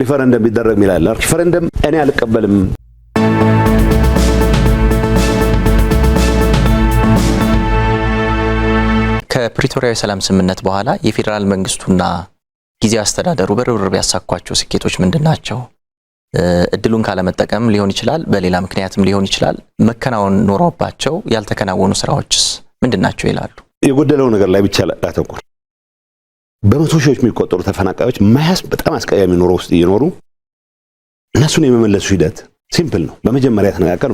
ሪፈረንደም ቢደረግ ይላል። ሪፈረንደም እኔ አልቀበልም። ከፕሪቶሪያው ሰላም ስምምነት በኋላ የፌደራል መንግስቱና ጊዜያዊ አስተዳደሩ በርብርብ ያሳኳቸው ስኬቶች ምንድናቸው? እድሉን ካለመጠቀም ሊሆን ይችላል፣ በሌላ ምክንያትም ሊሆን ይችላል። መከናወን ኖሮባቸው ያልተከናወኑ ስራዎችስ ምንድናቸው ይላሉ? የጎደለው ነገር ላይ ብቻ ላተኩር። በመቶ ሺዎች የሚቆጠሩ ተፈናቃዮች በጣም አስቀያሚ ኑሮ ውስጥ እየኖሩ እነሱን የመመለሱ ሂደት ሲምፕል ነው። በመጀመሪያ ተነጋገር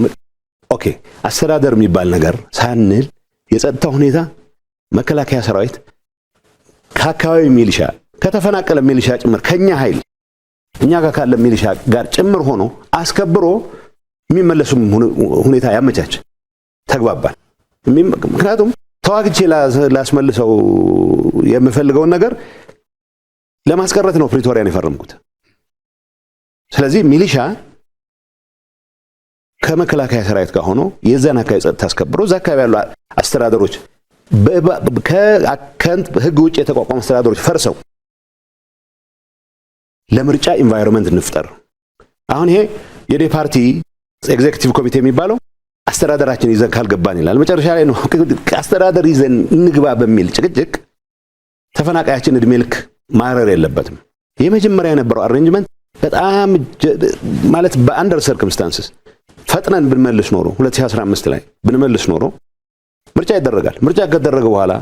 ኦኬ አስተዳደር የሚባል ነገር ሳንል የጸጥታ ሁኔታ መከላከያ ሰራዊት ከአካባቢ ሚሊሻ ከተፈናቀለ ሚሊሻ ጭምር ከኛ ኃይል እኛ ጋር ካለ ሚሊሻ ጋር ጭምር ሆኖ አስከብሮ የሚመለሱ ሁኔታ ያመቻች ተግባባል። ምክንያቱም ተዋግቼ ላስመልሰው የምፈልገውን ነገር ለማስቀረት ነው ፕሪቶሪያን የፈረምኩት። ስለዚህ ሚሊሻ ከመከላከያ ሰራዊት ጋር ሆኖ የዛን አካባቢ ጸጥታ አስከብሮ እዛ አካባቢ ያሉ አስተዳደሮች ህግ ውጭ የተቋቋሙ አስተዳደሮች ፈርሰው ለምርጫ ኢንቫይሮንመንት እንፍጠር። አሁን ይሄ የዴፓርቲ ኤግዜክቲቭ ኮሚቴ የሚባለው አስተዳደራችን ይዘን ካልገባን ይላል። መጨረሻ ላይ ነው አስተዳደር ይዘን እንግባ በሚል ጭቅጭቅ ተፈናቃያችን እድሜ ልክ ማረር የለበትም። የመጀመሪያ የነበረው አሬንጅመንት በጣም ማለት በአንደር ሰርክምስታንስስ ፈጥነን ብንመልስ ኖሮ 2015 ላይ ብንመልስ ኖሮ ምርጫ ይደረጋል። ምርጫ ከተደረገ በኋላ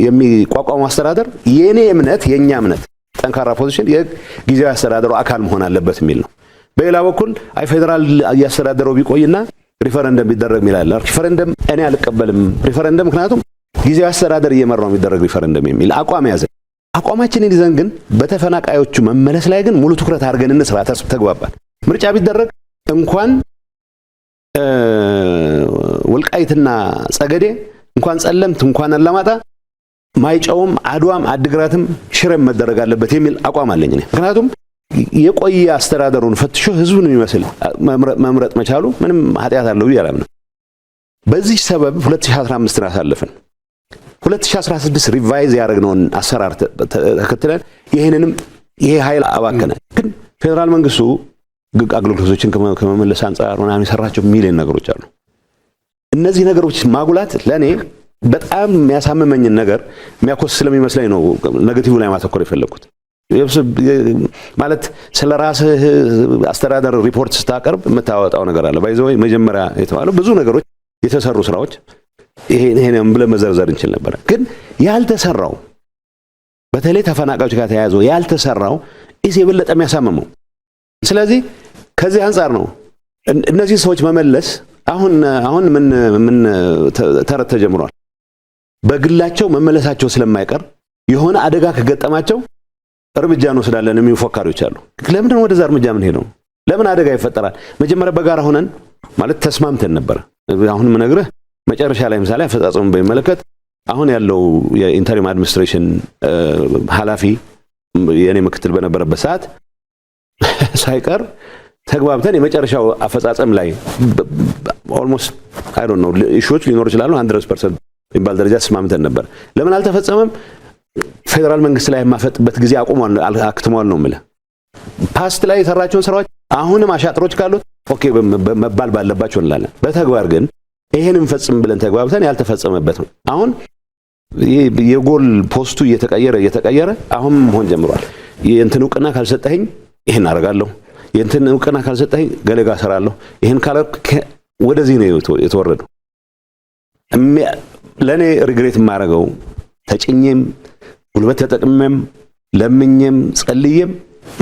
የሚቋቋሙ አስተዳደር የኔ እምነት የኛ እምነት ጠንካራ ፖዚሽን የጊዜያዊ አስተዳደሩ አካል መሆን አለበት የሚል ነው። በሌላ በኩል አይ ፌደራል ያስተዳደረው ቢቆይና ሪፈረንደም ቢደረግ ይላል። ሪፈረንደም እኔ አልቀበልም። ሪፈረንደም ምክንያቱም ጊዜያዊ አስተዳደር እየመራው የሚደረግ ሪፈረንደም የሚል አቋም ያዘ። አቋማችንን ይዘን ግን በተፈናቃዮቹ መመለስ ላይ ግን ሙሉ ትኩረት አድርገን እንስራ ተግባባል። ምርጫ ቢደረግ እንኳን ወልቃይትና ጸገዴ እንኳን ጸለምት እንኳን አላማጣ ማይጨውም አድዋም አድግራትም ሽረም መደረግ አለበት የሚል አቋም አለኝ እኔ። ምክንያቱም የቆየ አስተዳደሩን ፈትሾ ህዝቡን የሚመስል መምረጥ መቻሉ ምንም ኃጢአት አለው ይላል። በዚህ ሰበብ 2015 አሳለፈን። 2016 ሪቫይዝ ያደረግነውን አሰራር ተከትለን ይሄ ኃይል አባከነ። ግን ፌደራል መንግስቱ አገልግሎቶችን ከመመለስ አንፃር ምናምን የሰራቸው ሚሊዮን ነገሮች አሉ። እነዚህ ነገሮች ማጉላት ለኔ በጣም የሚያሳምመኝን ነገር የሚያኮስ ስለሚመስለኝ ነው ኔጌቲቭ ላይ ማተኮር የፈለኩት። ማለት ስለራስህ አስተዳደር ሪፖርት ስታቀርብ የምታወጣው ነገር አለ። ባይዘው መጀመሪያ የተባለው ብዙ ነገሮች የተሰሩ ስራዎች ይሄንን ብለን መዘርዘር እንችል ነበር። ግን ያልተሰራው በተለይ ተፈናቃዮች ጋር ተያይዞ ያልተሰራው የበለጠ የሚያሳምመው። ስለዚህ ከዚህ አንፃር ነው እነዚህ ሰዎች መመለስ አሁን ምን ተረት ተጀምሯል። በግላቸው መመለሳቸው ስለማይቀር የሆነ አደጋ ከገጠማቸው እርምጃ እንወስዳለን የሚሉ ፎካሪዎች አሉ። ለምን ወደዛ እርምጃ ምን ሄደው ለምን አደጋ ይፈጠራል? መጀመሪያ በጋራ ሆነን ማለት ተስማምተን ነበር። አሁን ምነግርህ መጨረሻ ላይ ምሳሌ አፈጻጸሙን በሚመለከት አሁን ያለው የኢንተሪም አድሚኒስትሬሽን ኃላፊ የኔ ምክትል በነበረበት ሰዓት ሳይቀር ተግባብተን የመጨረሻው አፈጻጸም ላይ ኦልሞስት አይ ዶንት ኖ ኢሹዎች ሊኖር ይችላል 100% የሚባል ደረጃ ተስማምተን ነበር። ለምን አልተፈጸመም? ፌደራል መንግስት ላይ የማፈጥበት ጊዜ አክትሟል ነው የምልህ። ፓስት ላይ የሰራቸውን ስራዎች አሁንም አሻጥሮች ካሉት ኦኬ መባል ባለባቸው እንላለን። በተግባር ግን ይሄንን ፈጽም ብለን ተግባብተን ያልተፈጸመበት ነው። አሁን የጎል ፖስቱ እየተቀየረ አሁን መሆን ጀምሯል። የእንትን ዕውቅና ካልሰጠኸኝ ይሄን አደርጋለሁ፣ የእንትን ዕውቅና ካልሰጠኸኝ ገለጋ እሰራለሁ፣ ይሄን ካላልክ ወደዚህ ነው የተወረደው። ለኔ ሪግሬት የማደርገው ተጭኜም ጉልበት ተጠቅሜም ለምኜም ጸልዬም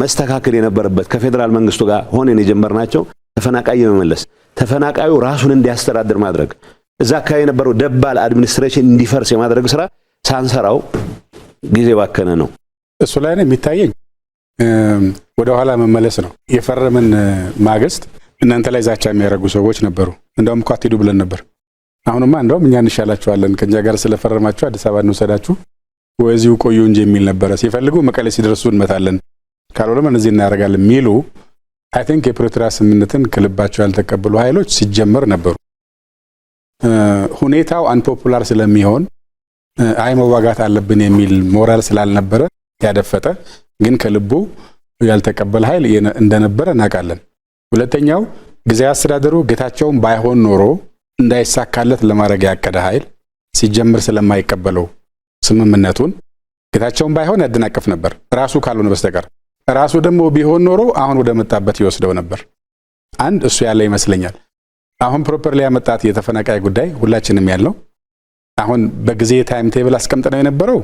መስተካከል የነበረበት ከፌደራል መንግስቱ ጋር ሆነን የጀመርናቸው ተፈናቃይ መመለስ፣ ተፈናቃዩ ራሱን እንዲያስተዳድር ማድረግ፣ እዛ አካባቢ የነበረው ደባል አድሚኒስትሬሽን እንዲፈርስ የማድረግ ስራ ሳንሰራው ጊዜ ባከነ ነው። እሱ ላይ ነው የሚታየኝ ወደ ኋላ መመለስ ነው። የፈረምን ማግስት እናንተ ላይ ዛቻ የሚያደርጉ ሰዎች ነበሩ። እንደውም እኮ አትሄዱ ብለን ነበር። አሁንማ እንደውም እኛ እንሻላችኋለን ከኛ ጋር ስለፈረማችሁ አዲስ አበባ እንወሰዳችሁ ወይዚው ቆዩ እንጂ የሚል ነበረ። ሲፈልጉ መቀሌ ሲደርሱ እንመታለን ካልሆነም እነዚህ እናደርጋለን የሚሉ አይ ቲንክ የፕሪቶሪያ ስምምነትን ከልባቸው ያልተቀበሉ ኃይሎች ሲጀመር ነበሩ። ሁኔታው አንፖፑላር ስለሚሆን አይ መዋጋት አለብን የሚል ሞራል ስላልነበረ ያደፈጠ ግን ከልቡ ያልተቀበለ ኃይል እንደነበረ እናውቃለን። ሁለተኛው ጊዜያዊ አስተዳደሩ ጌታቸውን ባይሆን ኖሮ እንዳይሳካለት ለማድረግ ያቀደ ኃይል ሲጀምር ስለማይቀበለው ስምምነቱን ጌታቸውን ባይሆን ያደናቀፍ ነበር ራሱ ካልሆነ በስተቀር። ራሱ ደግሞ ቢሆን ኖሮ አሁን ወደ መጣበት ይወስደው ነበር። አንድ እሱ ያለ ይመስለኛል። አሁን ፕሮፐርሊ ያመጣት የተፈናቃይ ጉዳይ ሁላችንም ያለው አሁን በጊዜ ታይም ቴብል አስቀምጠነው የነበረው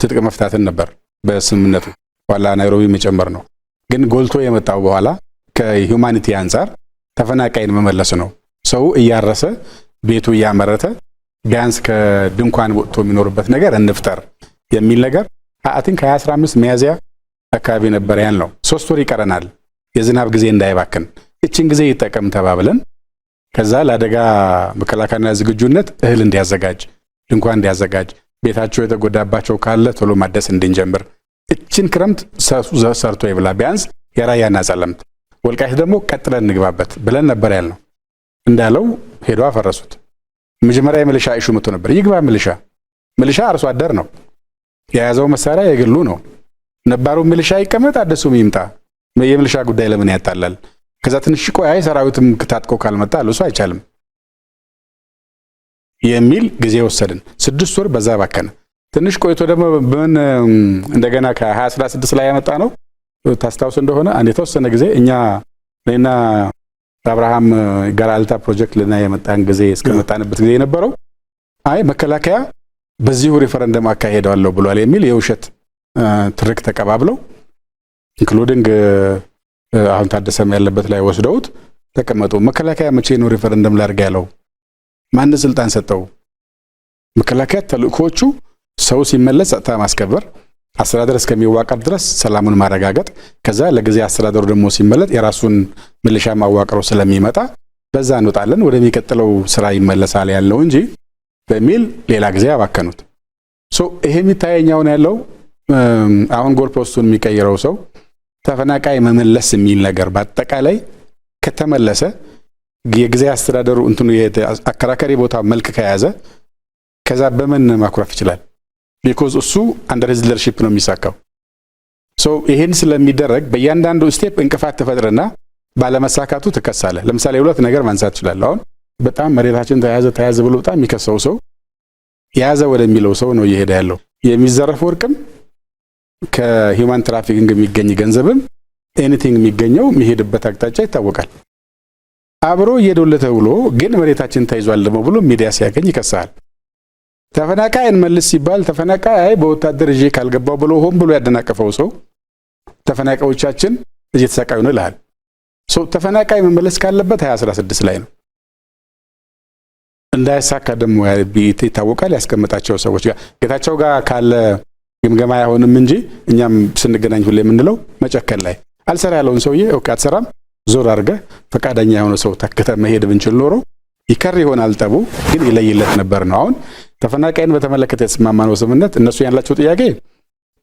ትጥቅ መፍታትን ነበር በስምምነቱ ዋላ ናይሮቢ መጨመር ነው። ግን ጎልቶ የመጣው በኋላ ከሂዩማኒቲ አንፃር ተፈናቃይን መመለስ ነው። ሰው እያረሰ ቤቱ እያመረተ ቢያንስ ከድንኳን ወጥቶ የሚኖርበት ነገር እንፍጠር የሚል ነገር አቲንክ 2015 ሚያዝያ አካባቢ ነበር ያልነው። 3 ወር ይቀረናል የዝናብ ጊዜ እንዳይባክን እቺን ጊዜ ይጠቀም ተባብለን ከዛ ለአደጋ መከላከልና ዝግጁነት እህል እንዲያዘጋጅ ድንኳን እንዲያዘጋጅ ቤታቸው የተጎዳባቸው ካለ ቶሎ ማደስ እንድንጀምር እቺን ክረምት ሰርቶ ይብላ ቢያንስ የራያና ጸለምት ወልቃይት ደግሞ ቀጥለን እንግባበት ብለን ነበር ያልነው። እንዳለው ሄዶ አፈረሱት። መጀመሪያ የሚሊሻ ኢሹ መጥቶ ነበር። ይግባ ሚሊሻ አርሶ አደር ነው የያዘው መሳሪያ የግሉ ነው። ነባሩ ሚሊሻ ይቀመጥ አደሱም ይምጣ የሚሊሻ ጉዳይ ለምን ያጣላል? ከዛ ትንሽ ቆይ ሰራዊትም ታጥቆ ካልመጣ ለሱ አይቻልም የሚል ጊዜ ወሰድን። 6 ወር በዛ ባከነ። ትንሽ ቆይቶ ደግሞ እንደገና ከ2016 ላይ ያመጣ ነው ታስታውስ እንደሆነ አንድ የተወሰነ ጊዜ እኛ ለና አብርሃም ጋራልታ ፕሮጀክት ለና የመጣን ጊዜ እስከመጣንበት ጊዜ የነበረው አይ መከላከያ በዚሁ ሪፈረንደም አካሄደዋለሁ ብሏል የሚል የውሸት ትርክ ተቀባብለው ኢንክሉዲንግ አሁን ታደሰም ያለበት ላይ ወስደውት ተቀመጡ። መከላከያ መቼ ነው ሪፈረንደም ላድርግ ያለው? ማን ስልጣን ሰጠው? መከላከያ ተልእኮቹ ሰው ሲመለስ ጸጥታ ማስከበር፣ አስተዳደር እስከሚዋቀር ድረስ ሰላሙን ማረጋገጥ፣ ከዛ ለጊዜ አስተዳደሩ ደግሞ ሲመለጥ የራሱን ሚሊሻ ማዋቀሩ ስለሚመጣ በዛ እንወጣለን ወደሚቀጥለው ስራ ይመለሳል ያለው እንጂ በሚል ሌላ ጊዜ አባከኑት። ይሄ የሚታየኛውን ያለው አሁን ጎል ፖስቱን የሚቀይረው ሰው ተፈናቃይ መመለስ የሚል ነገር በአጠቃላይ ከተመለሰ የጊዜ አስተዳደሩ እንትኑ አከራካሪ ቦታ መልክ ከያዘ ከዛ በምን ማኩረፍ ይችላል? ቢኮዝ እሱ አንደር ሂዝ ሊደርሺፕ ነው የሚሳካው። ይሄን ስለሚደረግ በእያንዳንዱ ስቴፕ እንቅፋት ተፈጥረና ባለመሳካቱ ተከሳለ። ለምሳሌ ሁለት ነገር ማንሳት ይችላል። አሁን በጣም መሬታችን ተያዘ ብሎ በጣም የሚከሰው ሰው ያዘ ወደሚለው ሰው ነው እየሄደ ያለው። የሚዘረፍ ወርቅም ከሂውማን ትራፊኪንግ የሚገኝ ገንዘብም ኤኒቲንግ የሚገኘው የሚሄድበት አቅጣጫ ይታወቃል። አብሮ እየደወለተ ብሎ ግን መሬታችን ተይዟል ደግሞ ብሎ ሚዲያ ሲያገኝ ይከሳል። ተፈናቃይ እንመልስ ሲባል ተፈናቃይ በወታደር እጄ ካልገባው ብሎ ሆን ብሎ ያደናቀፈው ሰው ተፈናቃዮቻችን እየተሰቃዩ ነው ይላል። ተፈናቃይ መመለስ ካለበት 2016 ላይ ነው። እንዳይሳካ ደግሞ ይታወቃል። ያስቀመጣቸው ሰዎች ጋር ጌታቸው ጋር ካለ ግምገማ አይሆንም እንጂ እኛም ስንገናኝ ሁሌ የምንለው መጨከል ላይ አልሰራ ያለውን ሰውዬ ኦኬ አትሰራም ዞር አድርገ ፈቃደኛ የሆነ ሰው ተከተ መሄድ ብንችል ኖሮ ይከር ይሆናል ጠቡ ግን ይለይለት ነበር ነው። አሁን ተፈናቃይን በተመለከተ የተስማማነው ስምምነት እነሱ ያላቸው ጥያቄ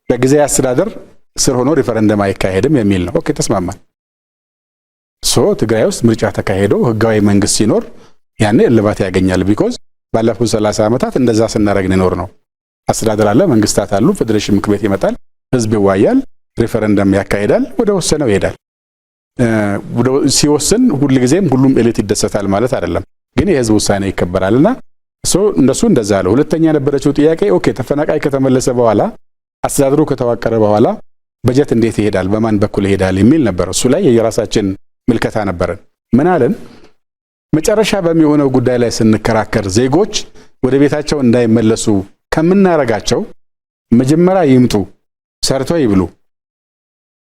በጊዜ አስተዳደር ስር ሆኖ ሪፈረንደም አይካሄድም የሚል ነው። ኦኬ ተስማማን። ትግራይ ውስጥ ምርጫ ተካሄዶ ህጋዊ መንግስት ሲኖር ያኔ እልባት ያገኛል። ቢኮዝ ባለፉት 30 ዓመታት እንደዛ ስናረግ ነው ነው አስተዳደር አለ፣ መንግስታት አሉ፣ ፌደሬሽን ምክር ቤት ይመጣል፣ ህዝብ ይዋያል፣ ሪፈረንደም ያካሂዳል፣ ወደ ወሰነው ይሄዳል። ሲወስን ሁሉ ጊዜም ሁሉም ኤሊት ይደሰታል ማለት አይደለም፣ ግን የህዝብ ውሳኔ ይከበራልና እንደሱ እንደዛ አለ። ሁለተኛ የነበረችው ጥያቄ ኦኬ ተፈናቃይ ከተመለሰ በኋላ አስተዳደሩ ከተዋቀረ በኋላ በጀት እንዴት ይሄዳል፣ በማን በኩል ይሄዳል የሚል ነበር። እሱ ላይ የራሳችን ምልከታ ነበረን። ምን አለን? መጨረሻ በሚሆነው ጉዳይ ላይ ስንከራከር ዜጎች ወደ ቤታቸው እንዳይመለሱ ከምናረጋቸው መጀመሪያ ይምጡ፣ ሰርተው ይብሉ፣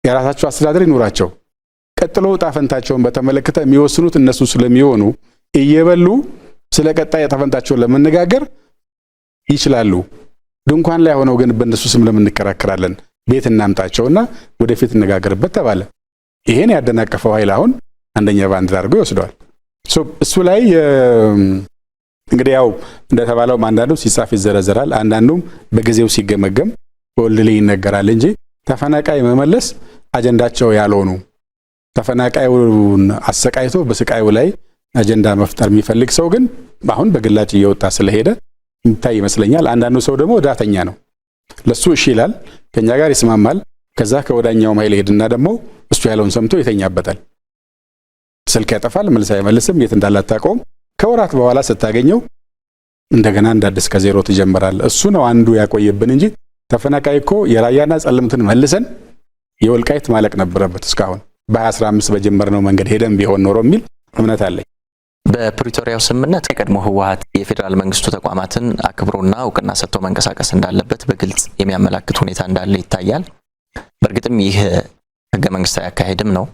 የራሳቸው አስተዳደር ይኖራቸው፣ ቀጥሎ ዕጣ ፈንታቸውን በተመለከተ የሚወስኑት እነሱ ስለሚሆኑ እየበሉ ስለ ቀጣይ ዕጣ ፈንታቸውን ለመነጋገር ይችላሉ። ድንኳን ላይ ሆነው ግን በእነሱ ስም ለምንከራከራለን ቤት እናምጣቸውና ወደፊት እንነጋገርበት ተባለ። ይሄን ያደናቀፈው ኃይል አሁን አንደኛ ባንድ አድርጎ ይወስደዋል። እሱ ላይ እንግዲህ ያው እንደተባለው አንዳንዱ ሲጻፍ ይዘረዘራል፣ አንዳንዱም በጊዜው ሲገመገም በወልድ ላይ ይነገራል እንጂ ተፈናቃይ መመለስ አጀንዳቸው ያልሆኑ ተፈናቃዩን አሰቃይቶ በስቃዩ ላይ አጀንዳ መፍጠር የሚፈልግ ሰው ግን አሁን በግላጭ እየወጣ ስለሄደ ይታይ ይመስለኛል። አንዳንዱ ሰው ደግሞ ዳተኛ ነው። ለሱ እሺ ይላል፣ ከኛ ጋር ይስማማል። ከዛ ከወዳኛው ማይል ሄድና ደግሞ እሱ ያለውን ሰምቶ ይተኛበታል። ስልክ ያጠፋል፣ መልስ አይመልስም፣ የት እንዳላታቀውም። ከወራት በኋላ ስታገኘው እንደገና እንዳዲስ ከዜሮ ትጀምራለህ። እሱ ነው አንዱ ያቆየብን እንጂ ተፈናቃይ እኮ የራያና ጸለምትን መልሰን የወልቃይት ማለቅ ነበረበት እስካሁን በ2015 በጀመርነው መንገድ ሄደን ቢሆን ኖሮ የሚል እምነት አለኝ። በፕሪቶሪያው ስምምነት የቀድሞ ህወሓት የፌዴራል መንግስቱ ተቋማትን አክብሮና እውቅና ሰጥቶ መንቀሳቀስ እንዳለበት በግልጽ የሚያመላክት ሁኔታ እንዳለ ይታያል። በእርግጥም ይህ ህገ መንግስታዊ አካሄድም ነው።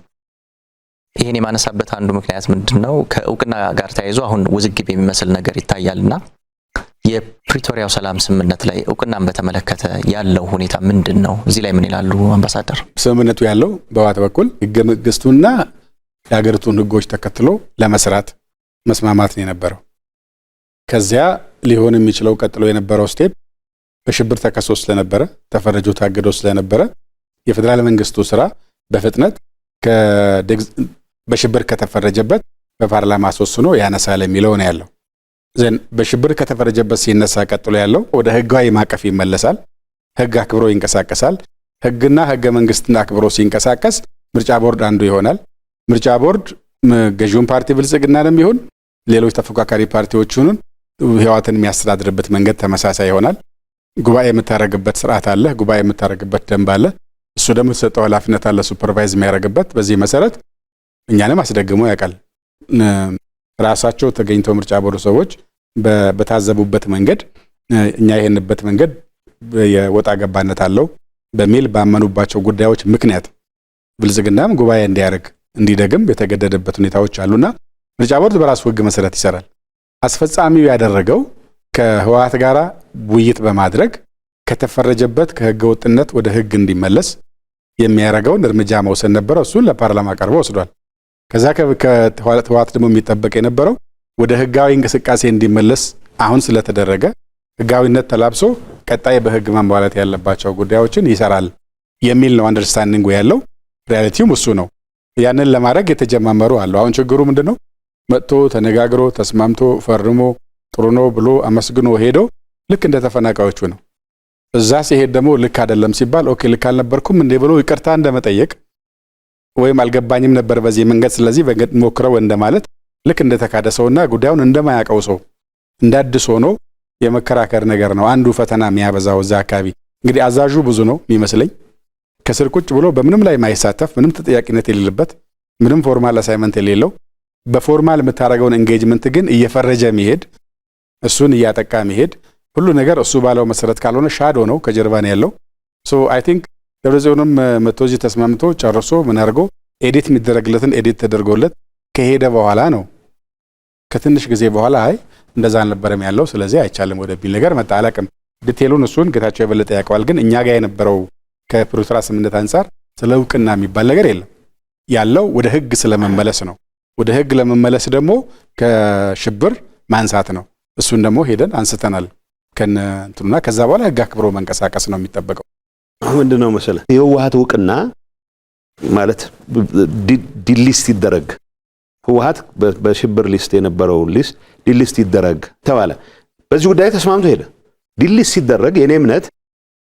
ይህን የማነሳበት አንዱ ምክንያት ምንድነው? ከእውቅና ጋር ተያይዞ አሁን ውዝግብ የሚመስል ነገር ይታያልና የፕሪቶሪያው ሰላም ስምምነት ላይ እውቅናን በተመለከተ ያለው ሁኔታ ምንድን ነው? እዚህ ላይ ምን ይላሉ አምባሳደር? ስምምነቱ ያለው በህወሓት በኩል ህገ መንግስቱና የሀገሪቱን ህጎች ተከትሎ ለመስራት መስማማት ነው የነበረው። ከዚያ ሊሆን የሚችለው ቀጥሎ የነበረው ስቴፕ በሽብር ተከሶ ስለነበረ ተፈረጆ ታግዶ ስለነበረ የፌዴራል መንግስቱ ስራ በፍጥነት በሽብር ከተፈረጀበት በፓርላማ አስወስኖ ያነሳል የሚለው ነው ያለው። ዘን በሽብር ከተፈረጀበት ሲነሳ ቀጥሎ ያለው ወደ ህጋዊ ማቀፍ ይመለሳል። ህግ አክብሮ ይንቀሳቀሳል። ህግና ህገ መንግስትን አክብሮ ሲንቀሳቀስ ምርጫ ቦርድ አንዱ ይሆናል። ምርጫ ቦርድ ገዢውን ፓርቲ ብልጽግናንም ይሁን ሌሎች ተፎካካሪ ፓርቲዎችን ህወሓትን የሚያስተዳድርበት መንገድ ተመሳሳይ ይሆናል። ጉባኤ የምታረግበት ስርዓት አለ። ጉባኤ የምታረግበት ደንብ አለ። እሱ ደግሞ የተሰጠው ኃላፊነት አለ ሱፐርቫይዝ የሚያደርግበት። በዚህ መሰረት እኛንም አስደግሞ ያውቃል። ራሳቸው ተገኝተው ምርጫ ቦርድ ሰዎች በታዘቡበት መንገድ እኛ ይሄንበት መንገድ የወጣ ገባነት አለው በሚል ባመኑባቸው ጉዳዮች ምክንያት ብልጽግናም ጉባኤ እንዲያደርግ እንዲደግም የተገደደበት ሁኔታዎች አሉና ምርጫ ቦርድ በራሱ ህግ መሰረት ይሰራል። አስፈጻሚው ያደረገው ከህወሓት ጋር ውይይት በማድረግ ከተፈረጀበት ከህገ ወጥነት ወደ ህግ እንዲመለስ የሚያደርገውን እርምጃ መውሰድ ነበረ። እሱን ለፓርላማ ቀርቦ ወስዷል። ከዛ ከህወሓት ደግሞ የሚጠበቅ የነበረው ወደ ህጋዊ እንቅስቃሴ እንዲመለስ አሁን ስለተደረገ ህጋዊነት ተላብሶ ቀጣይ በህግ ማሟላት ያለባቸው ጉዳዮችን ይሰራል የሚል ነው አንደርስታንዲንጉ ያለው። ሪያሊቲውም እሱ ነው። ያንን ለማድረግ የተጀማመሩ አሉ። አሁን ችግሩ ምንድነው? መጥቶ ተነጋግሮ ተስማምቶ ፈርሞ ጥሩ ነው ብሎ አመስግኖ ሄዶ ልክ እንደ ተፈናቃዮቹ ነው። እዛ ሲሄድ ደግሞ ልክ አይደለም ሲባል ኦኬ ልክ አልነበርኩም እንዴ ብሎ ይቅርታ እንደመጠየቅ ወይም አልገባኝም ነበር በዚህ መንገድ ስለዚህ ሞክረው እንደማለት ልክ እንደተካደ ሰውና ጉዳዩን እንደማያውቀው ሰው እንዳድስ ሆኖ የመከራከር ነገር ነው አንዱ ፈተና የሚያበዛው እዛ አካባቢ። እንግዲህ አዛዡ ብዙ ነው የሚመስለኝ። ከስር ቁጭ ብሎ በምንም ላይ ማይሳተፍ ምንም ተጠያቂነት የሌለበት ምንም ፎርማል አሳይመንት የሌለው በፎርማል የምታደርገውን ኤንጌጅመንት ግን እየፈረጀ መሄድ እሱን እያጠቃ መሄድ ሁሉ ነገር እሱ ባለው መሰረት ካልሆነ ሻዶ ነው ከጀርባ ነው ያለው። ሶ አይ ቲንክ ደብረጽዮንም መቶጂ ተስማምቶ ጨርሶ ምን አድርጎ ኤዲት የሚደረግለትን ኤዲት ተደርጎለት ከሄደ በኋላ ነው ከትንሽ ጊዜ በኋላ አይ እንደዛ አልነበረም ያለው ስለዚህ አይቻልም ወደሚል ነገር መጣ። አላቅም ዲቴሉን እሱን ጌታቸው የበለጠ ያውቀዋል። ግን እኛ ጋር የነበረው ከፕሪቶሪያ ስምምነት አንፃር ስለ እውቅና የሚባል ነገር የለም። ያለው ወደ ህግ ስለመመለስ ነው። ወደ ህግ ለመመለስ ደግሞ ከሽብር ማንሳት ነው። እሱን ደግሞ ሄደን አንስተናል ከነንቱና ከዛ በኋላ ህግ አክብሮ መንቀሳቀስ ነው የሚጠበቀው። ምንድነው መሰለ የህወሓት እውቅና ማለት ዲሊስት ይደረግ ህወሓት በሽብር ሊስት የነበረው ሊስት ዲሊስት ይደረግ ተባለ። በዚህ ጉዳይ ተስማምቶ ሄደ። ዲሊስት ሲደረግ የኔ እምነት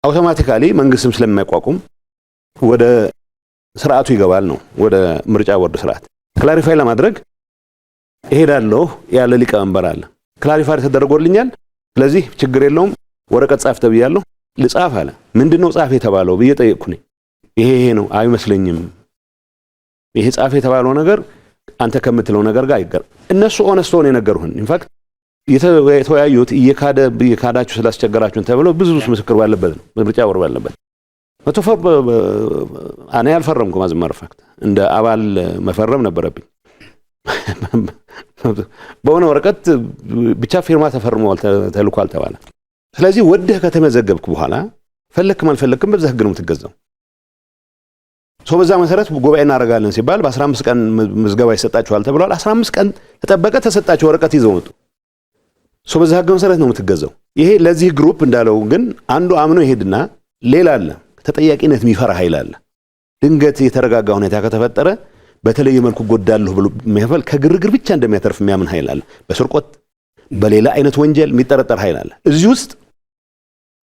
አውቶማቲካሊ መንግስትም ስለማይቋቁም ወደ ስርዓቱ ይገባል ነው ወደ ምርጫ ቦርድ ስርዓት ክላሪፋይ ለማድረግ እሄዳለሁ ያለ ሊቀመንበር አለ። ክላሪፋይ ተደርጎልኛል ስለዚህ ችግር የለውም ወረቀት ጻፍ ተብያለሁ ልጻፍ አለ። ምንድነው ጻፍ የተባለው ብዬ ጠየቅኩኝ። ይሄ ነው አይመስለኝም ይሄ ጻፍ የተባለው ነገር አንተ ከምትለው ነገር ጋር አይገር እነሱ ኦነስት ሆነ የነገሩን ኢንፋክት የተወያዩት እየካዳችሁ ስላስቸገራችሁን ተብሎ ብዙ ምስክር ባለበት ነው ምርጫ ቦርድ ባለበት መተፈር እኔ አልፈረምኩም። ማዝመር ፋክት እንደ አባል መፈረም ነበረብኝ። በሆነ ወረቀት ብቻ ፊርማ ተፈርሟል ተልኳል ተባለ። ስለዚህ ወደህ ከተመዘገብክ በኋላ ፈለክም አልፈለክም በዛ ህግ ነው የምትገዛው። ሰው በዛ መሰረት ጉባኤ እናደርጋለን ሲባል በ15 ቀን ምዝገባ ይሰጣችኋል ተብሏል። 15 ቀን ተጠበቀ ተሰጣቸው ወረቀት ይዘው መጡ። ሰው በዛ ህግ መሰረት ነው የምትገዛው። ይሄ ለዚህ ግሩፕ እንዳለው ግን አንዱ አምኖ ይሄድና ሌላ አለ ተጠያቂነት የሚፈራ ኃይል አለ። ድንገት የተረጋጋ ሁኔታ ከተፈጠረ በተለየ መልኩ ጎዳለሁ ብሎ የሚያፈል ከግርግር ብቻ እንደሚያተርፍ የሚያምን ኃይል አለ። በስርቆት በሌላ አይነት ወንጀል የሚጠረጠር ኃይል አለ። እዚህ ውስጥ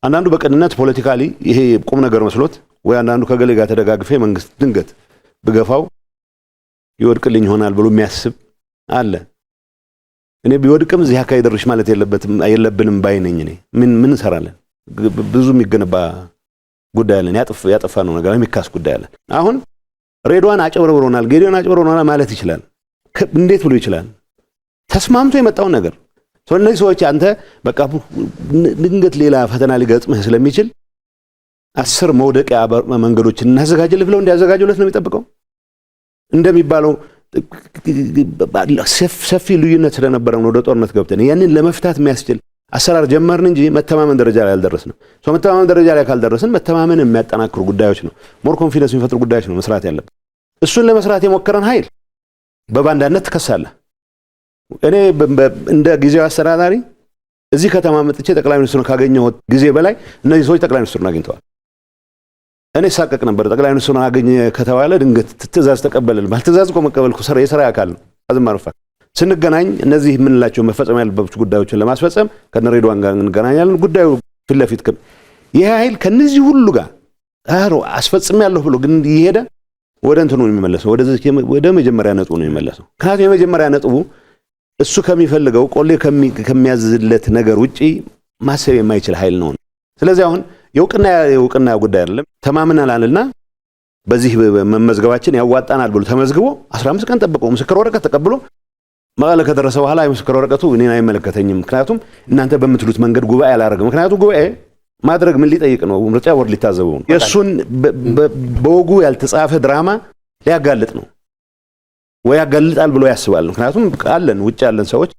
አንዳንዱ በቅንነት ፖለቲካሊ ይሄ ቁም ነገር መስሎት ወይ አንዳንዱ ከገሌ ጋር ተደጋግፌ መንግስት ድንገት ብገፋው ይወድቅልኝ ይሆናል ብሎ የሚያስብ አለ። እኔ ቢወድቅም እዚህ አካባቢ ደርሽ ማለት የለብንም ባይ ነኝ። እኔ ምን እንሰራለን? ብዙ የሚገነባ ጉዳይ አለን። ያጠፋ ነው ነገር የሚካስ ጉዳይ አለን። አሁን ሬድዋን አጭበርብሮናል፣ ጌዲዮን አጭበርብሮናል ማለት ይችላል። እንዴት ብሎ ይችላል? ተስማምቶ የመጣውን ነገር እነዚህ ሰዎች አንተ በቃ ድንገት ሌላ ፈተና ሊገጥምህ ስለሚችል 10 መውደቂያ መንገዶችን እናዘጋጅልህ ብለው እንዲያዘጋጁለት ነው የሚጠብቀው። እንደሚባለው ሰፊ ልዩነት ስለነበረ ነው ወደ ጦርነት ገብተን ያንን ለመፍታት የሚያስችል አሰራር ጀመርን እንጂ መተማመን ደረጃ ላይ አልደረስንም። መተማመን ደረጃ ላይ ካልደረስን መተማመን የሚያጠናክሩ ጉዳዮች ነው፣ ሞር ኮንፊደንስ የሚፈጥሩ ጉዳዮች ነው መስራት ያለብን። እሱን ለመስራት የሞከረን ኃይል በባንዳነት ትከሳለህ። እኔ እንደ ጊዜው አስተዳዳሪ እዚህ ከተማ መጥቼ ጠቅላይ ሚኒስትሩን ካገኘሁት ጊዜ በላይ እነዚህ ሰዎች ጠቅላይ ሚኒስትሩን አግኝተዋል። እኔ ሳቀቅ ነበር። ጠቅላይ ሚኒስትሩን አገኘ ከተባለ ድንገት ትእዛዝ ተቀበልን። ባልትእዛዝ እኮ መቀበል የሥራ አካል ነው። አዝማርፋ ስንገናኝ እነዚህ የምንላቸው መፈጸም ያለባቸው ጉዳዮችን ለማስፈጸም ከነሬድዋን ጋር እንገናኛለን። ጉዳዩ ፊት ለፊት ይሄ ኃይል ከነዚህ ሁሉ ጋር አስፈጽሜያለሁ ብሎ ግን ይሄደ ወደ እንትኑ ነው የሚመለሰው፣ ወደ መጀመሪያ ነጥቡ ነው የሚመለሰው። ምክንያቱም የመጀመሪያ ነጥቡ እሱ ከሚፈልገው ቆሌ ከሚያዝለት ነገር ውጪ ማሰብ የማይችል ኃይል ነው። ስለዚህ አሁን የውቅና ጉዳይ አይደለም። ተማምናልና በዚህ መመዝገባችን ያዋጣናል ብሎ ተመዝግቦ 15 ቀን ጠብቆ ምስክር ወረቀት ተቀብሎ መቀለ ከደረሰ በኋላ የምስክር ወረቀቱ እኔን አይመለከተኝም፣ ምክንያቱም እናንተ በምትሉት መንገድ ጉባኤ አላደረገም። ምክንያቱም ጉባኤ ማድረግ ምን ሊጠይቅ ነው? ምርጫ ቦርድ ሊታዘበው ነው። የእሱን በወጉ ያልተጻፈ ድራማ ሊያጋልጥ ነው ወይ ያጋልጣል ብሎ ያስባል። ምክንያቱም አለን ውጭ ያለን ሰዎች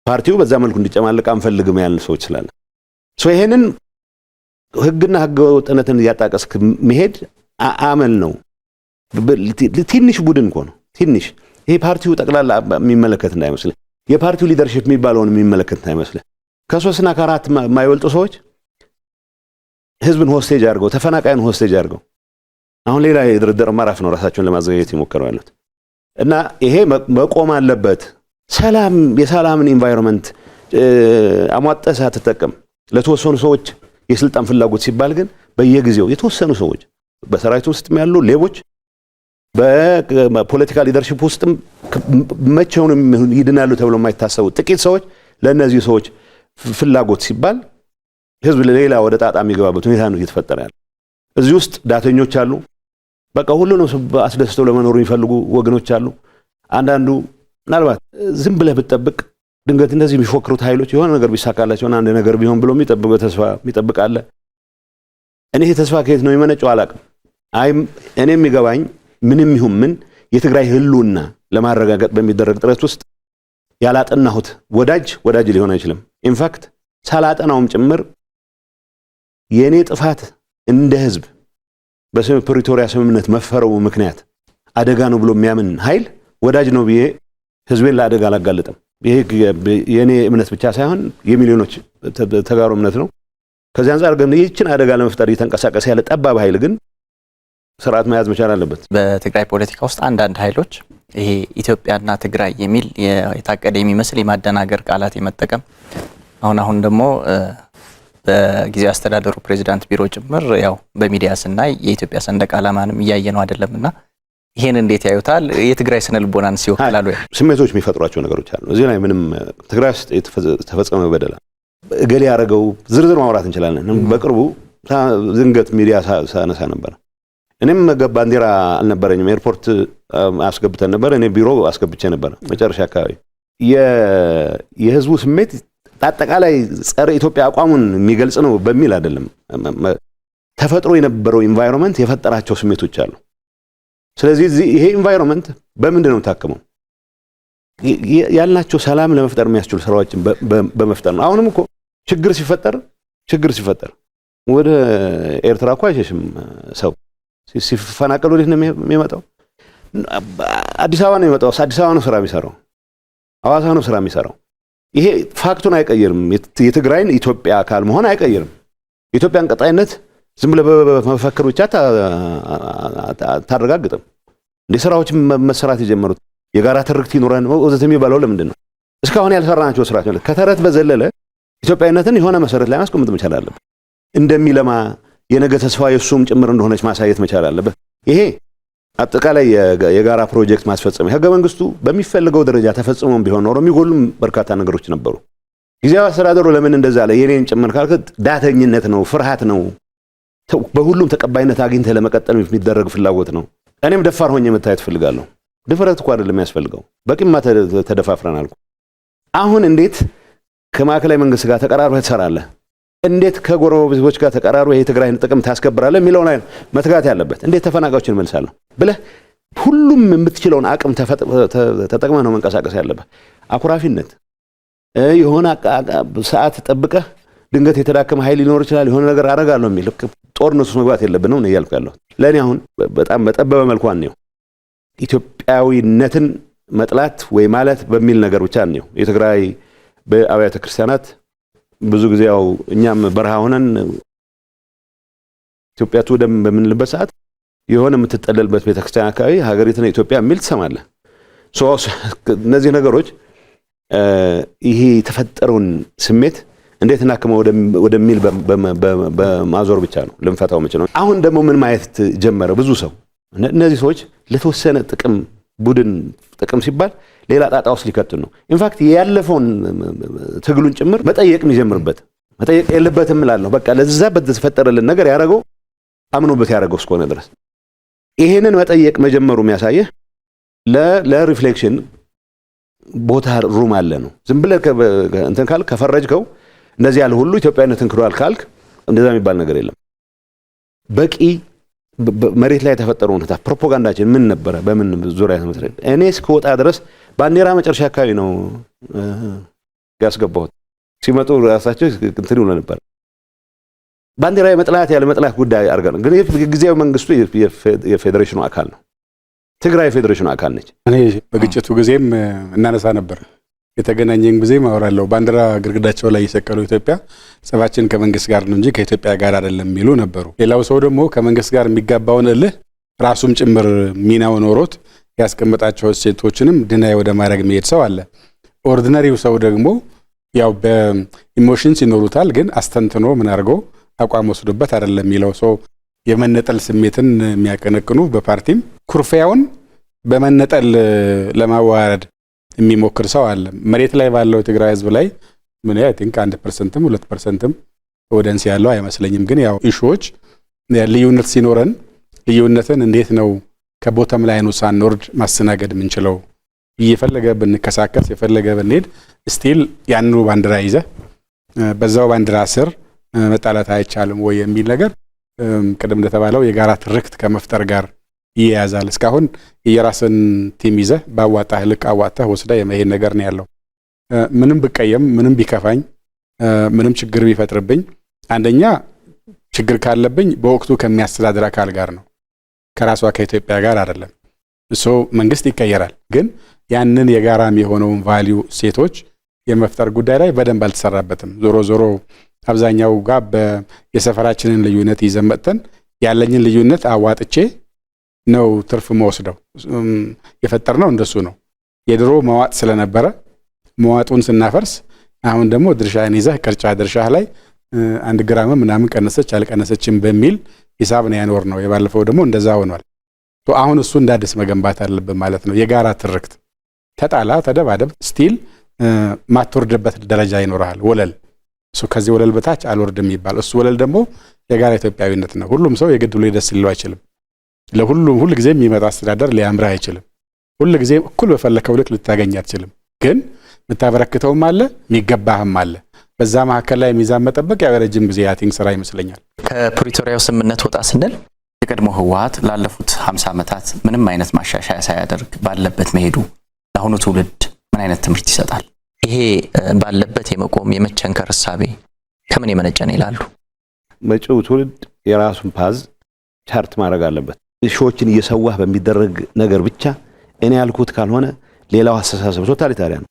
ፓርቲው በዛ መልኩ እንዲጨማለቅ አንፈልግም ያለን ሰዎች ስላለ ይሄንን ህግና ህገወጥነትን እያጣቀስክ መሄድ አመል ነው። ትንሽ ቡድን እኮ ነው ትንሽ። ይሄ ፓርቲው ጠቅላላ የሚመለከት እንዳይመስል፣ የፓርቲው ሊደርሺፕ የሚባለውን የሚመለከት እንዳይመስል። ከ3 እና 4 የማይወልጡ ሰዎች ህዝብን ሆስቴጅ አድርገው ተፈናቃይን ሆስቴጅ አድርገው አሁን ሌላ የድርድር ምዕራፍ ነው ራሳቸውን ለማዘጋጀት ይሞክሩ ያሉት እና ይሄ መቆም አለበት። የሰላምን ኢንቫይሮንመንት አሟጠህ አትጠቀም። ለተወሰኑ ሰዎች የስልጣን ፍላጎት ሲባል ግን በየጊዜው የተወሰኑ ሰዎች በሰራዊቱ ውስጥም ያሉ ሌቦች በፖለቲካ ሊደርሺፕ ውስጥም መቼውንም ይድናሉ ተብሎ የማይታሰቡ ጥቂት ሰዎች ለእነዚህ ሰዎች ፍላጎት ሲባል ህዝብ ሌላ ወደ ጣጣ የሚገባበት ሁኔታ ነው እየተፈጠረ ያለው። እዚህ ውስጥ ዳተኞች አሉ። በቃ ሁሉንም አስደስተው ለመኖር የሚፈልጉ ወገኖች አሉ። አንዳንዱ ምናልባት ዝም ብለህ ብትጠብቅ ድንገት እንደዚህ የሚፎክሩት ኃይሎች የሆነ ነገር ቢሳካላቸው አንድ ነገር ቢሆን ብሎ ተስፋ የሚጠብቅ አለ። እኔ ተስፋ ከየት ነው የሚመነጨው አላውቅም። እኔ የሚገባኝ ምንም ይሁን ምን የትግራይ ህልውና ለማረጋገጥ በሚደረግ ጥረት ውስጥ ያላጠናሁት ወዳጅ ሊሆን አይችልም። ኢንፋክት ሳላጠናውም ጭምር የኔ ጥፋት እንደ ህዝብ በፕሪቶሪያ ስምምነት መፈረሙ ምክንያት አደጋ ነው ብሎ የሚያምን ኃይል ወዳጅ ነው ብዬ ህዝቤን ለአደጋ አላጋልጥም። ይሄ የኔ እምነት ብቻ ሳይሆን የሚሊዮኖች ተጋሩ እምነት ነው። ከዚህ አንፃር ግን ይህችን አደጋ ለመፍጠር እየተንቀሳቀሰ ያለ ጠባብ ኃይል ግን ስርዓት መያዝ መቻል አለበት። በትግራይ ፖለቲካ ውስጥ አንዳንድ ኃይሎች ይሄ ኢትዮጵያና ትግራይ የሚል የታቀደ የሚመስል የማደናገር ቃላት የመጠቀም አሁን ደግሞ በጊዜያዊ አስተዳደሩ ፕሬዚዳንት ቢሮ ጭምር ያው በሚዲያ ስናይ የኢትዮጵያ ሰንደቅ ዓላማንም እያየ ነው አይደለምና ይሄን እንዴት ያዩታል? የትግራይ ስነ ልቦናን ሲወክላሉ ስሜቶች የሚፈጥሯቸው ነገሮች አሉ። እዚህ ላይ ምንም ትግራይ ውስጥ የተፈጸመ በደል እገሌ ያደረገው ዝርዝር ማውራት እንችላለን። በቅርቡ ዝንገት ሚዲያ ሳነሳ ነበር። እኔም ባንዲራ አልነበረኝም። ኤርፖርት አስገብተን ነበር። እኔ ቢሮ አስገብቼ ነበር። መጨረሻ አካባቢ የህዝቡ ስሜት አጠቃላይ ጸረ ኢትዮጵያ አቋሙን የሚገልጽ ነው በሚል አይደለም። ተፈጥሮ የነበረው ኢንቫይሮንመንት የፈጠራቸው ስሜቶች አሉ። ስለዚህ ይሄ ኢንቫይሮንመንት በምንድን ነው ታከመው? ያልናቸው ሰላም ለመፍጠር የሚያስችሉ ስራዎችን በመፍጠር ነው። አሁንም እኮ ችግር ሲፈጠር ወደ ኤርትራ እኮ አይሸሽም ሰው። ሲፈናቀል ወዴት ነው የሚመጣው? አዲስ አበባ ነው የሚመጣው። አዲስ አበባ ነው ስራ የሚሰራው። ሐዋሳ ነው ስራ የሚሰራው። ይሄ ፋክቱን አይቀይርም። የትግራይን ኢትዮጵያ አካል መሆን አይቀይርም። የኢትዮጵያን ቀጣይነት ዝም ብለህ በመፈክር ብቻ ታረጋግጥም። እንደ ስራዎች መሰራት የጀመሩት የጋራ ትርክት ይኖረን ወዘተ የሚባለው ለምንድን ነው? እስካሁን ያልሰራናቸው ስራዎች ከተረት በዘለለ ኢትዮጵያዊነትን የሆነ መሰረት ላይ ማስቀመጥ መቻል አለብን። እንደሚለማ የነገ ተስፋ የሱም ጭምር እንደሆነች ማሳየት መቻል አለበት። ይሄ አጠቃላይ የጋራ ፕሮጀክት ማስፈጸሚያ ህገ መንግስቱ በሚፈልገው ደረጃ ተፈጽሞም ቢሆን ኖሮ የሚጎሉም በርካታ ነገሮች ነበሩ። ጊዜያዊ አስተዳደሩ ለምን እንደዛ አለ? የኔን ጭምር ካልከት ዳተኝነት ነው፣ ፍርሃት ነው፣ በሁሉም ተቀባይነት አግኝተህ ለመቀጠል የሚደረግ ፍላጎት ነው። እኔም ደፋር ሆኜ መታየት ፈልጋለሁ። ድፍረት እኮ አይደለም የሚያስፈልገው፣ በቂማ ተደፋፍረናል። አሁን እንዴት ከማዕከላዊ መንግስት ጋር ተቀራርበህ ትሰራለህ? እንዴት ከጎረቤቶች ጋር ተቀራርበህ የትግራይን ጥቅም ታስከብራለህ የሚለው ላይ መትጋት ያለበት። እንዴት ተፈናቃዮችን መልሳለሁ ብለህ ሁሉም የምትችለውን አቅም ተጠቅመህ ነው መንቀሳቀስ ያለበት። አኩራፊነት የሆነ ሰዓት ጠብቀህ ድንገት የተዳከመ ኃይል ሊኖር ይችላል የሆነ ነገር አደርጋለሁ የሚል ጦርነት ውስጥ መግባት የለብንም ነው እያልኩ ያለሁት። ለእኔ አሁን በጣም በጠበበ መልኩ ነው ኢትዮጵያዊነትን መጥላት ወይ ማለት በሚል ነገር ብቻ ነው። የትግራይ በአብያተ ክርስቲያናት ብዙ ጊዜ ያው እኛም በረሃ ሆነን ኢትዮጵያ ትውደም በምንልበት ሰዓት የሆነ የምትጠለልበት ቤተክርስቲያን አካባቢ ሀገሪቱን ኢትዮጵያ የሚል ትሰማለህ። እነዚህ ነገሮች ይሄ የተፈጠረውን ስሜት እንዴት እናከመው ወደሚል በማዞር ብቻ ነው ልንፈታው የምንችለው። አሁን ደግሞ ምን ማየት ጀመረ ብዙ ሰው እነዚህ ሰዎች ለተወሰነ ጥቅም ቡድን ጥቅም ሲባል ሌላ ጣጣ ውስጥ ሊከቱን ነው። ኢንፋክት ያለፈውን ትግሉን ጭምር መጠየቅ የሚጀምርበት መጠየቅ የለበትም እላለሁ። በቃ ለዛ በተፈጠረልን ነገር ያረጋው አምኖበት ያረጋው እስከሆነ ድረስ ይሄንን መጠየቅ መጀመሩ የሚያሳየህ ለሪፍሌክሽን ቦታ ሩም አለ ነው። ዝም ብለህ እንትን ካልክ ከፈረጅከው እንደዚህ ያለ ሁሉ ኢትዮጵያዊነትን ክዷል ካልክ እንደዛ የሚባል ነገር የለም። በቂ መሬት ላይ የተፈጠረው ሁኔታ ፕሮፓጋንዳችን ምን ነበረ? በምን ዙሪያ ተመስረተ? እኔ እስከወጣ ድረስ ባንዲራ መጨረሻ አካባቢ ነው ያስገባሁት። ሲመጡ ራሳቸው እንትን ይሉ ነበር። ባንዲራ የመጥላት ያለ መጥላት ጉዳይ አድርገን ግን ጊዜያዊ መንግስቱ የፌዴሬሽኑ አካል ነው። ትግራይ የፌዴሬሽኑ አካል ነች። እኔ በግጭቱ ጊዜም እናነሳ ነበር። የተገናኘን ጊዜም አወራለሁ። ባንዲራ ግድግዳቸው ላይ የሰቀሉ ኢትዮጵያ ጸባችን ከመንግስት ጋር ነው እንጂ ከኢትዮጵያ ጋር አይደለም የሚሉ ነበሩ። ሌላው ሰው ደግሞ ከመንግስት ጋር የሚጋባውን እልህ ራሱም ጭምር ሚናው ኖሮት ያስቀመጣቸው እሴቶችንም ድናይ ወደ ማድረግ የሚሄድ ሰው አለ። ኦርዲነሪው ሰው ደግሞ ያው በኢሞሽንስ ይኖሩታል፣ ግን አስተንትኖ ምን አድርጎ አቋም ወስዶበት አይደለም የሚለው ሰው የመነጠል ስሜትን የሚያቀነቅኑ በፓርቲም ኩርፊያውን በመነጠል ለማዋረድ የሚሞክር ሰው አለ። መሬት ላይ ባለው ትግራይ ህዝብ ላይ ምን አይ ቲንክ 1%ም 2%ም ወደንስ ያለው አይመስለኝም። ግን ያው ኢሹዎች ልዩነት ሲኖረን ልዩነትን እንዴት ነው ከቦታም ላይ ነው ሳንወርድ ማስተናገድ የምንችለው? እየፈለገ ብንከሳከስ የፈለገ ብንሄድ ስቲል ያንኑ ባንዲራ ይዘ በዛው ባንዲራ ስር መጣላት አይቻልም ወይ የሚል ነገር ቀደም እንደተባለው የጋራ ትርክት ከመፍጠር ጋር ይያዛል። እስካሁን የራስን ቲም ይዘ ባዋጣህ ልክ አዋጣህ ወስዳ የመሄድ ነገር ነው ያለው። ምንም ብቀየም ምንም ቢከፋኝ ምንም ችግር ቢፈጥርብኝ አንደኛ ችግር ካለብኝ በወቅቱ ከሚያስተዳድር አካል ጋር ነው፣ ከራሷ ከኢትዮጵያ ጋር አይደለም። መንግስት ይቀየራል፣ ግን ያንን የጋራም የሆነውን ቫልዩ ሴቶች የመፍጠር ጉዳይ ላይ በደንብ አልተሰራበትም። ዞሮ ዞሮ አብዛኛው ጋር የሰፈራችንን ልዩነት ይዘን መጥተን ያለኝን ልዩነት አዋጥቼ ነው ትርፍ መወስደው የፈጠርነው። እንደሱ ነው የድሮ መዋጥ ስለነበረ መዋጡን ስናፈርስ አሁን ደግሞ ድርሻን ይዘህ ቅርጫ ድርሻህ ላይ 1 ግራም ምናምን ቀነሰች አልቀነሰችም በሚል ሂሳብ ነው ያኖር ነው። የባለፈው ደግሞ እንደዛ ሆኗል። አሁን እሱ እንዳዲስ መገንባት አለብን ማለት ነው። የጋራ ትርክት ተጣላ ተደባደብ ስቲል ማትወርድበት ደረጃ ይኖርሃል። ወለል እሱ ከዚህ ወለል በታች አልወርድም ይባል። እሱ ወለል ደግሞ የጋራ ኢትዮጵያዊነት ነው። ሁሉም ሰው የግድ ብሎ ይደስ ሊለው አይችልም። ለሁሉም ሁሉ ጊዜ የሚመጣ አስተዳደር ሊያምርህ አይችልም። ሁሉ ጊዜ እኩል በፈለከው ልክ ልታገኝ አትችልም። ግን የምታበረክተውም አለ የሚገባህም አለ። በዛ መካከል ላይ ሚዛን መጠበቅ ያው ረጅም ጊዜ ያቲንግ ስራ ይመስለኛል። ከፕሪቶሪያው ስምምነት ወጣ ስንል የቀድሞ ህወሓት ላለፉት 50 ዓመታት ምንም አይነት ማሻሻያ ሳያደርግ ባለበት መሄዱ ለአሁኑ ትውልድ ምን አይነት ትምህርት ይሰጣል? ይሄ ባለበት የመቆም የመቸንከር ሐሳቤ ከምን የመነጨ ነው ይላሉ? መጪው ትውልድ የራሱን ፓዝ ቻርት ማድረግ አለበት። ሾችን እየሰዋህ በሚደረግ ነገር ብቻ እኔ ያልኩት ካልሆነ ሌላው አስተሳሰብ ቶታሊታሪያን ነው።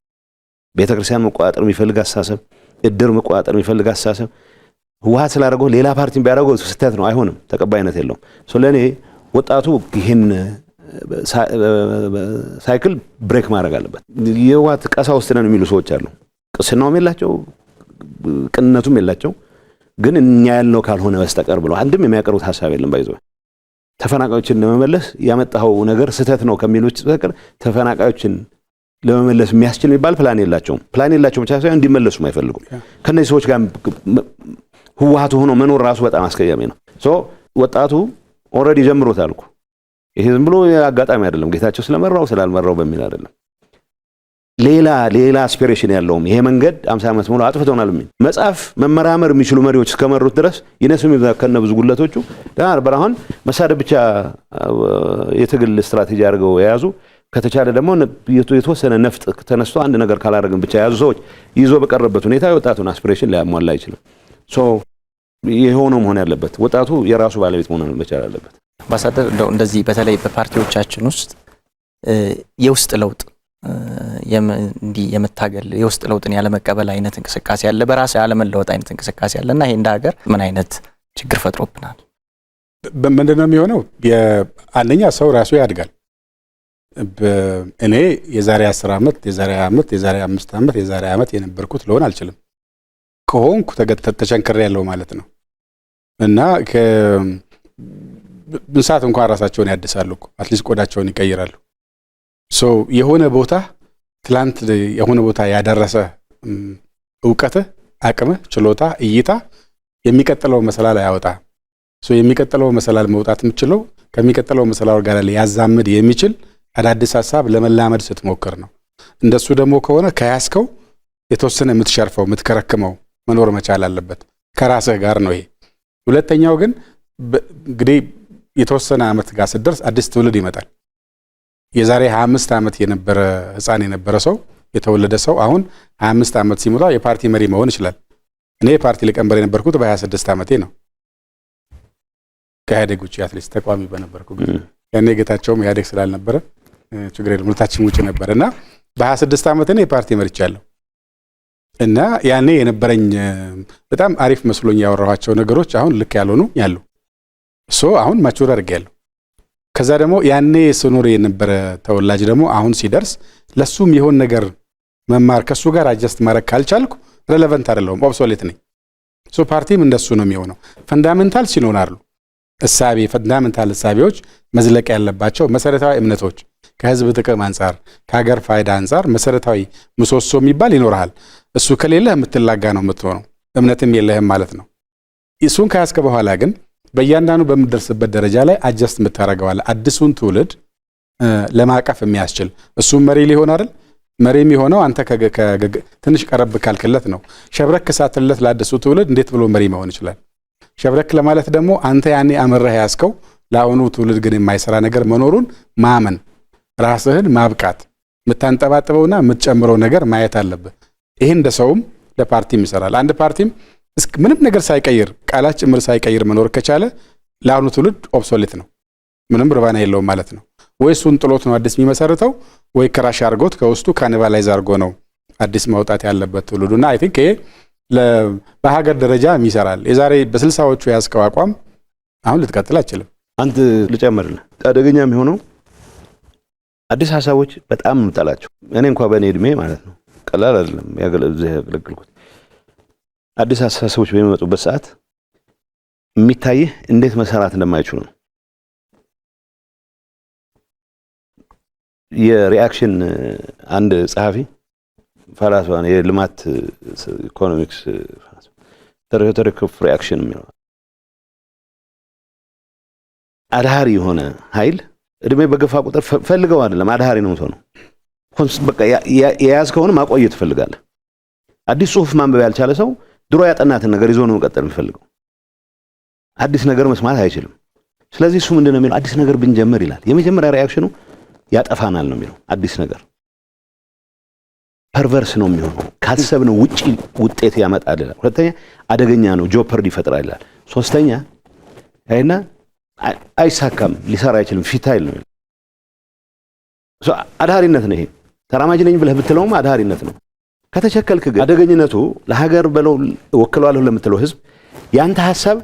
ቤተክርስቲያን መቆጣጠር የሚፈልግ አስተሳሰብ፣ እድር መቆጣጠር የሚፈልግ አስተሳሰብ ህወሓት ስላደረገው ሌላ ፓርቲን ቢያደርገው ስህተት ነው፣ አይሆንም፣ ተቀባይነት የለውም። ለኔ ወጣቱ ይሄን ሳይክል ብሬክ ማድረግ አለበት። የህወሓት ቀሳውስት ነን የሚሉ ሰዎች አሉ። ቅስናውም የላቸው ቅንነቱም የላቸው። ግን እኛ ያልነው ካልሆነ በስተቀር ብሎ አንድም የሚያቀርቡት ሐሳብ የለም። ባይዘው ተፈናቃዮችን ለመመለስ ያመጣው ነገር ስህተት ነው ከሚሉት በስተቀር ተፈናቃዮችን ለመመለስ የሚያስችል የሚባል ፕላን የላቸውም። ፕላን የላቸውም ብቻ ሳይሆን እንዲመለሱም አይፈልጉም። ከነዚህ ሰዎች ጋር ህወሓቱ ሆኖ መኖር ራሱ በጣም አስቀያሚ ነው። ወጣቱ ኦልሬዲ ጀምሮታል እኮ ይሄ ዝም ብሎ አጋጣሚ አይደለም። ጌታቸው ስለመራው ስላልመራው በሚል አይደለም። ሌላ አስፒሬሽን ያለውም ይሄ መንገድ 50 ዓመት ሙሉ አጥፍቶናል የሚል መጽሐፍ መመራመር የሚችሉ መሪዎች እስከመሩት ድረስ ይነሱም ከነ ብዙ ጉለቶቹ በአሁን መሳደብ ብቻ የትግል ስትራቴጂ አድርገው የያዙ ከተቻለ ደግሞ የተወሰነ ነፍጥ ተነስቶ አንድ ነገር ካላደረግን ብቻ የያዙ ሰዎች ይዞ በቀረበት ሁኔታ የወጣቱን አስፒሬሽን ሊያሟላ አይችልም። የሆነው መሆን ያለበት ወጣቱ የራሱ ባለቤት መሆን መቻል አለበት። አምባሳደር እንደዚህ በተለይ በፓርቲዎቻችን ውስጥ የውስጥ ለውጥ እንዲህ የመታገል የውስጥ ለውጥን ያለመቀበል አይነት እንቅስቃሴ አለ፣ በራስ ያለመለወጥ አይነት እንቅስቃሴ አለና ይሄ እንደ ሀገር ምን አይነት ችግር ፈጥሮብናል? ምንድነው የሚሆነው? አንደኛ ሰው ራሱ ያድጋል። እኔ የዛሬ 10 ዓመት የዛሬ 20 ዓመት የዛሬ 5 ዓመት የዛሬ ዓመት የነበርኩት ልሆን አልችልም። ከሆንኩ ተቸንክሬ ያለው ማለት ነው። እና እንስሳት እንኳን ራሳቸውን ያድሳሉ እኮ አትሊስት ቆዳቸውን ይቀይራሉ። የሆነ ቦታ ትላንት የሆነ ቦታ ያደረሰ ዕውቀትህ፣ አቅምህ፣ ችሎታ፣ እይታ የሚቀጥለው መሰላል ያወጣ የሚቀጥለው መሰላል መውጣት የምችለው ከሚቀጥለው መሰላል ጋር ሊያዛምድ የሚችል አዳዲስ ሐሳብ ለመላመድ ስትሞክር ነው። እንደሱ ደግሞ ከሆነ ከያስከው የተወሰነ የምትሸርፈው የምትከረክመው መኖር መቻል አለበት ከራስህ ጋር ነው ይሄ። ሁለተኛው ግን እንግዲህ የተወሰነ ዓመት ጋር ስትደርስ አዲስ ትውልድ ይመጣል። የዛሬ 25 ዓመት የነበረ ህፃን የነበረ ሰው የተወለደ ሰው አሁን 25 ዓመት ሲሞላ የፓርቲ መሪ መሆን ይችላል። እኔ የፓርቲ ሊቀመንበር የነበርኩት በ26 ዓመቴ ነው። ከኢህአዴግ ውጭ አትሊስት ተቋሚ በነበርኩ ጊዜ ያኔ ጌታቸውም ኢህአዴግ ስላልነበረ ችግር የለም ሁለታችን ውጭ ነበርና በ26 ዓመት እኔ የፓርቲ መሪቻለሁ። እና ያኔ የነበረኝ በጣም አሪፍ መስሎኝ ያወራኋቸው ነገሮች አሁን ልክ ያልሆኑ ያሉ አሁን ማቹር አድርጌያለሁ። ከዛ ደግሞ ያኔ ስኖር የነበረ ተወላጅ ደግሞ አሁን ሲደርስ ለሱም ይሆን ነገር መማር ከሱ ጋር አጀስት ማድረግ ካልቻልኩ ሬሌቫንት አይደለሁም፣ ኦብሶሌት ነኝ። ፓርቲም እንደሱ ነው የሚሆነው። ፈንዳሜንታል ሲኖራሉ እሳቤ ፈንዳሜንታል እሳቤዎች መዝለቅ ያለባቸው መሰረታዊ እምነቶች ከህዝብ ጥቅም አንፃር ከሀገር ፋይዳ አንፃር መሰረታዊ ምሰሶ የሚባል ይኖርሃል። እሱ ከሌለህ የምትላጋ ነው የምትሆነው፣ እምነትም የለህም ማለት ነው። እሱን ከያዝከ በኋላ ግን በእያንዳንዱ በምትደርስበት ደረጃ ላይ አጀስት የምታደርገዋለህ አዲሱን ትውልድ ለማቀፍ የሚያስችል እሱም መሪ ሊሆን አይደል? መሪ የሚሆነው አንተ ትንሽ ቀረብ ካልክለት ነው። ሸብረክ ሳትለት ለአዲሱ ትውልድ እንዴት ብሎ መሪ መሆን ይችላል? ሸብረክ ለማለት ደግሞ አንተ ያኔ አመረህ ያዝከው ለአሁኑ ትውልድ ግን የማይሰራ ነገር መኖሩን ማመን፣ ራስህን ማብቃት፣ የምታንጠባጥበውና የምትጨምረው ነገር ማየት አለብህ። ይሄ እንደ ሰውም ለፓርቲም ይሰራል። አንድ ፓርቲም ምንም ነገር ሳይቀይር ቃላት ጭምር ሳይቀይር መኖር ከቻለ ለአሁኑ ትውልድ ኦብሶሌት ነው፣ ምንም ርባና የለውም ማለት ነው። ወይ እሱን ጥሎት ነው አዲስ የሚመሰርተው ወይ ክራሽ አድርጎት ከውስጡ ካኒባላይዝ አድርጎ ነው አዲስ ማውጣት ያለበት ትውልዱና አይ ቲንክ ይሄ በሀገር ደረጃ ይሰራል። የዛሬ በ60ዎቹ ያዝከው አቋም አሁን ልትቀጥል አትችልም። አንተ ልጨምርልህ አደገኛ የሚሆነው አዲስ ሐሳቦች በጣም እንጠላቸው። እኔ እንኳን በእኔ እድሜ ማለት ነው ቀላል አይደለም ያገለግልኩት። አዲስ ሐሳቦች በሚመጡበት ሰዓት የሚታይህ እንዴት መሰራት እንደማይችሉ ነው። የሪአክሽን አንድ ጸሐፊ ፈላስፋ ነው፣ የልማት ኢኮኖሚክስ ተሪቶሪክ ኦፍ ሪአክሽን የሚለው አድሃሪ የሆነ ኃይል እድሜ በገፋ ቁጥር ፈልገው አይደለም አድሃሪ ነው ነው በቃ የያዝከውን ማቆየት ትፈልጋለህ። አዲስ ጽሁፍ ማንበብ ያልቻለ ሰው ድሮ ያጠናትን ነገር ይዞ ነው መቀጠል የሚፈልገው። አዲስ ነገር መስማት አይችልም። ስለዚህ እሱ ምንድነው የሚለው አዲስ ነገር ብንጀምር ይላል። የመጀመሪያ ሪአክሽኑ ያጠፋናል ነው የሚለው። አዲስ ነገር ፐርቨርስ ነው የሚሆነው፣ ካሰብነው ውጪ ውጤት ያመጣል ይላል። ሁለተኛ አደገኛ ነው፣ ጆፐርድ ይፈጥራል ይላል። ሶስተኛ አይና አይሳካም፣ ሊሰራ አይችልም፣ ፊታይል ነው። አድሃሪነት ነው ይሄ። ተራማጅ ነኝ ብለህ ብትለውም አድሃሪነት ነው። ከተቸከልክ ግን አደገኝነቱ ለሀገር በለው ወክሏለሁ ለምትለው ህዝብ ያንተ ሐሳብ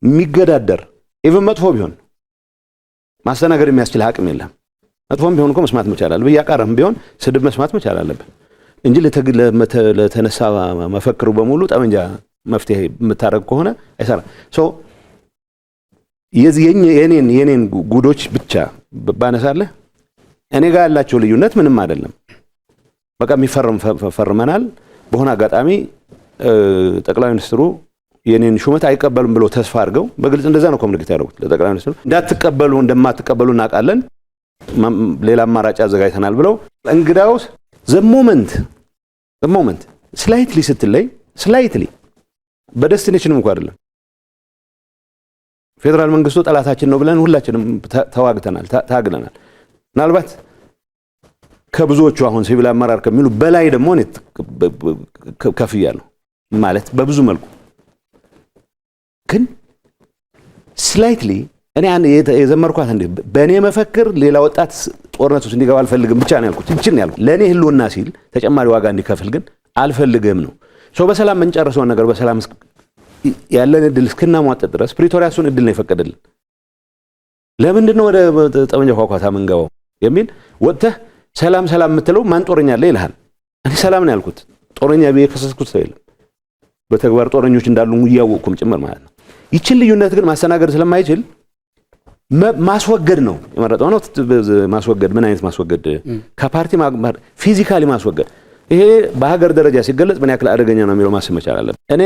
የሚገዳደር ኢቭን መጥፎ ቢሆን ማስተናገድ የሚያስችል አቅም የለም። መጥፎም ቢሆን እኮ መስማት መቻል አለብህ። ያቃረም ቢሆን ስድብ መስማት መቻል አለብህ እንጂ ለተነሳ መፈክሩ በሙሉ ጠመንጃ መፍትሄ የምታደርግ ከሆነ አይሰራም። የኔን ጉዶች ብቻ ባነሳለህ እኔ ጋር ያላቸው ልዩነት ምንም አይደለም። በቃ የሚፈርም ፈርመናል። በሆነ አጋጣሚ ጠቅላይ ሚኒስትሩ የኔን ሹመት አይቀበሉም ብሎ ተስፋ አድርገው በግልጽ እንደዛ ነው ኮሙኒኬት ያደረጉት ለጠቅላይ ሚኒስትሩ። እንደማትቀበሉ እናውቃለን፣ ሌላ አማራጭ አዘጋጅተናል ብለው እንግዳውስ ዘሞመንት ስላይትሊ ስትለይ ስላይትሊ በደስቲኔሽንም እንኳን አይደለም ፌደራል መንግስቱ ጠላታችን ነው ብለን ሁላችንም ተዋግተናል፣ ታግለናል። ምናልባት ከብዙዎቹ አሁን ሲቪል አመራር ከሚሉ በላይ ደግሞ እኔ ከፍያለሁ ማለት በብዙ መልኩ። ግን ስላይትሊ እኔ የዘመርኳት እንዴ በእኔ መፈክር ሌላ ወጣት ጦርነት ውስጥ እንዲገባ አልፈልግም ብቻ ነው ያልኩት። እንችን ያልኩት ለእኔ ህልውና ሲል ተጨማሪ ዋጋ እንዲከፍል ግን አልፈልግም ነው። በሰላም የምንጨርሰውን ነገር በሰላም ያለን እድል እስክናሟጠጥ ድረስ ፕሪቶሪያ እሱን እድል ነው የፈቀደልን። ለምንድን ነው ወደ ጠመንጃ ኳኳታ ምንገባው የሚል ወጥተህ ሰላም የምትለው ማን ጦረኛ አለ ይልሃል። እኔ ሰላም ነው ያልኩት፣ ጦረኛ ብዬ ከሰስኩት ሰው የለም። በተግባር ጦረኞች እንዳሉ እያወቅኩም ጭምር ማለት ነው። ይችን ልዩነት ግን ማስተናገድ ስለማይችል ማስወገድ ነው የመረጠው ነው። ማስወገድ ምን አይነት ማስወገድ? ከፓርቲ ፊዚካሊ ማስወገድ። ይሄ በሀገር ደረጃ ሲገለጽ ምን ያክል አደገኛ ነው የሚለው ማሰብ መቻል አለብን። እኔ